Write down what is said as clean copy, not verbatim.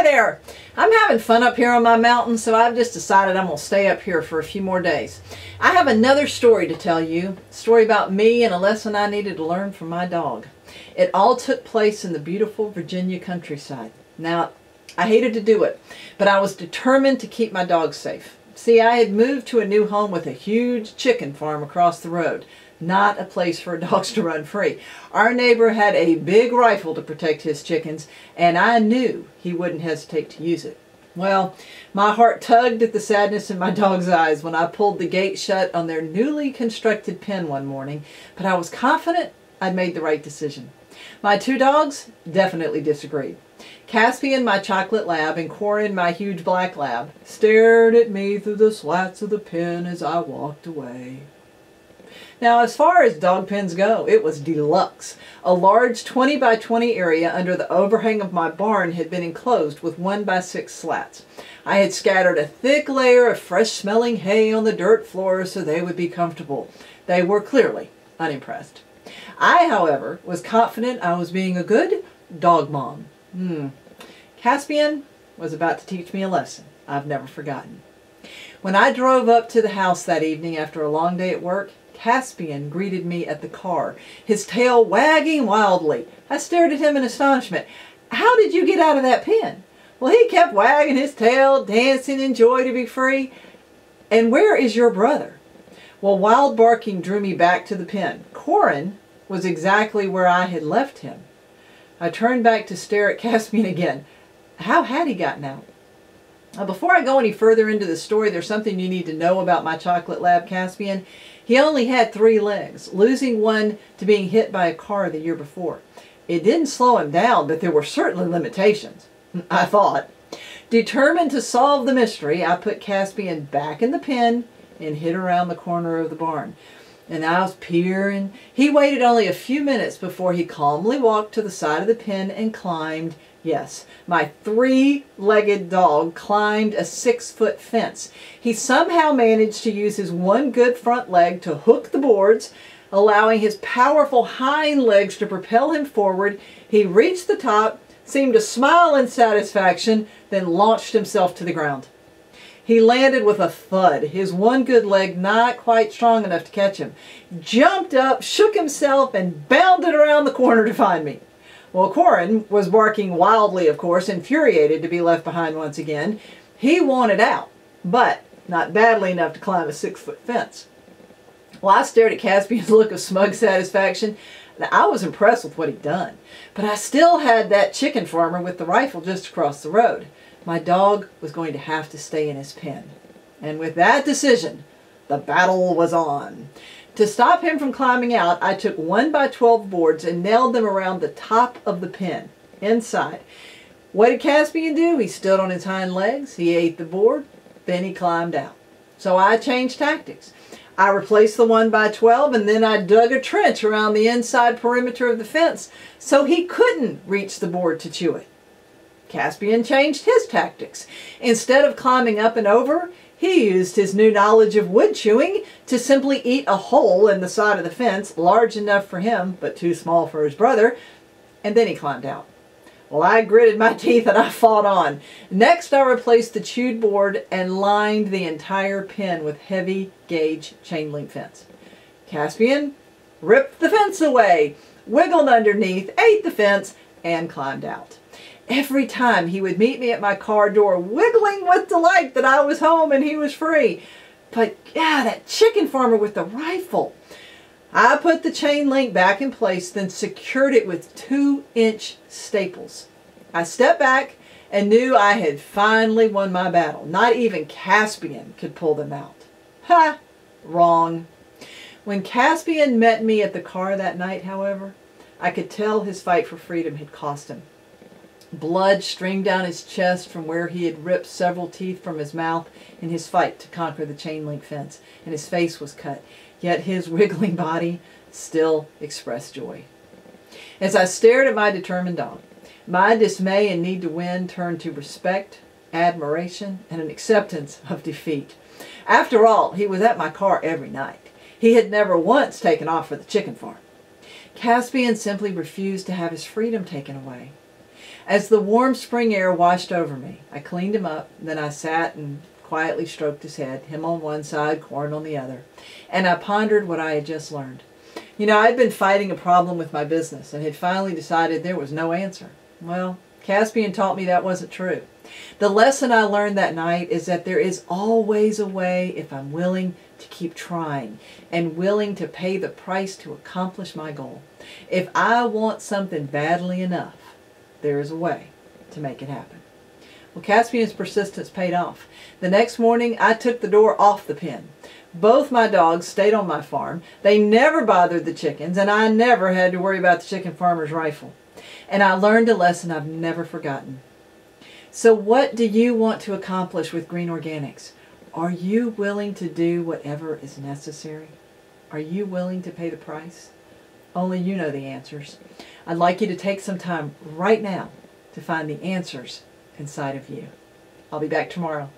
Hi there! I'm having fun up here on my mountain, so I've just decided I'm going to stay up here for a few more days. I have another story to tell you, a story about me and a lesson I needed to learn from my dog. It all took place in the beautiful Virginia countryside. Now, I hated to do it, but I was determined to keep my dog safe. See, I had moved to a new home with a huge chicken farm across the road. Not a place for dogs to run free. Our neighbor had a big rifle to protect his chickens, and I knew he wouldn't hesitate to use it. Well, my heart tugged at the sadness in my dog's eyes when I pulled the gate shut on their newly constructed pen one morning, but I was confident I'd made the right decision. My two dogs definitely disagreed. Caspian, my chocolate lab, and Corin, my huge black lab, stared at me through the slats of the pen as I walked away. Now, as far as dog pens go, it was deluxe. A large 20 by 20 area under the overhang of my barn had been enclosed with 1 by 6 slats. I had scattered a thick layer of fresh-smelling hay on the dirt floor so they would be comfortable. They were clearly unimpressed. I, however, was confident I was being a good dog mom. Caspian was about to teach me a lesson I've never forgotten. When I drove up to the house that evening after a long day at work, Caspian greeted me at the car, his tail wagging wildly. I stared at him in astonishment. "How did you get out of that pen?" Well, he kept wagging his tail, dancing in joy to be free. "And where is your brother?" Well, wild barking drew me back to the pen. Corin was exactly where I had left him. I turned back to stare at Caspian again. How had he gotten out? Now, before I go any further into the story, there's something you need to know about my chocolate lab Caspian. He only had 3 legs, losing one to being hit by a car the year before. It didn't slow him down, but there were certainly limitations, I thought. Determined to solve the mystery, I put Caspian back in the pen and hid around the corner of the barn. And I was peering. He waited only a few minutes before he calmly walked to the side of the pen and climbed. Yes, my 3-legged dog climbed a 6-foot fence. He somehow managed to use his one good front leg to hook the boards, allowing his powerful hind legs to propel him forward. He reached the top, seemed to smile in satisfaction, then launched himself to the ground. He landed with a thud, his one good leg not quite strong enough to catch him. Jumped up, shook himself, and bounded around the corner to find me. Well, Corin was barking wildly, of course, infuriated to be left behind once again. He wanted out, but not badly enough to climb a 6-foot fence. Well, I stared at Caspian's look of smug satisfaction. Now, I was impressed with what he'd done, but I still had that chicken farmer with the rifle just across the road. My dog was going to have to stay in his pen. And with that decision, the battle was on. To stop him from climbing out, I took 1 by 12 boards and nailed them around the top of the pen, inside. What did Caspian do? He stood on his hind legs, he ate the board, then he climbed out. So I changed tactics. I replaced the 1 by 12 and then I dug a trench around the inside perimeter of the fence so he couldn't reach the board to chew it. Caspian changed his tactics. Instead of climbing up and over, he used his new knowledge of wood chewing to simply eat a hole in the side of the fence, large enough for him, but too small for his brother, and then he climbed out. Well, I gritted my teeth and I fought on. Next, I replaced the chewed board and lined the entire pen with heavy gauge chain link fence. Caspian ripped the fence away, wiggled underneath, ate the fence, and climbed out. Every time he would meet me at my car door, wiggling with delight that I was home and he was free. But yeah, that chicken farmer with the rifle. I put the chain link back in place, then secured it with 2-inch staples. I stepped back and knew I had finally won my battle. Not even Caspian could pull them out. Ha! Wrong. When Caspian met me at the car that night, however, I could tell his fight for freedom had cost him. Blood streamed down his chest from where he had ripped several teeth from his mouth in his fight to conquer the chain link fence, and his face was cut, yet his wriggling body still expressed joy. As I stared at my determined dog, my dismay and need to win turned to respect, admiration, and an acceptance of defeat. After all, he was at my car every night. He had never once taken off for the chicken farm. Caspian simply refused to have his freedom taken away. As the warm spring air washed over me, I cleaned him up, then I sat and quietly stroked his head, him on one side, Corn on the other, and I pondered what I had just learned. You know, I'd been fighting a problem with my business and had finally decided there was no answer. Well, Caspian taught me that wasn't true. The lesson I learned that night is that there is always a way if I'm willing to keep trying and willing to pay the price to accomplish my goal. If I want something badly enough, there is a way to make it happen. Well, Caspian's persistence paid off. The next morning, I took the door off the pen. Both my dogs stayed on my farm. They never bothered the chickens, and I never had to worry about the chicken farmer's rifle. And I learned a lesson I've never forgotten. So what do you want to accomplish with Green Organics? Are you willing to do whatever is necessary? Are you willing to pay the price? Only you know the answers. I'd like you to take some time right now to find the answers inside of you. I'll be back tomorrow.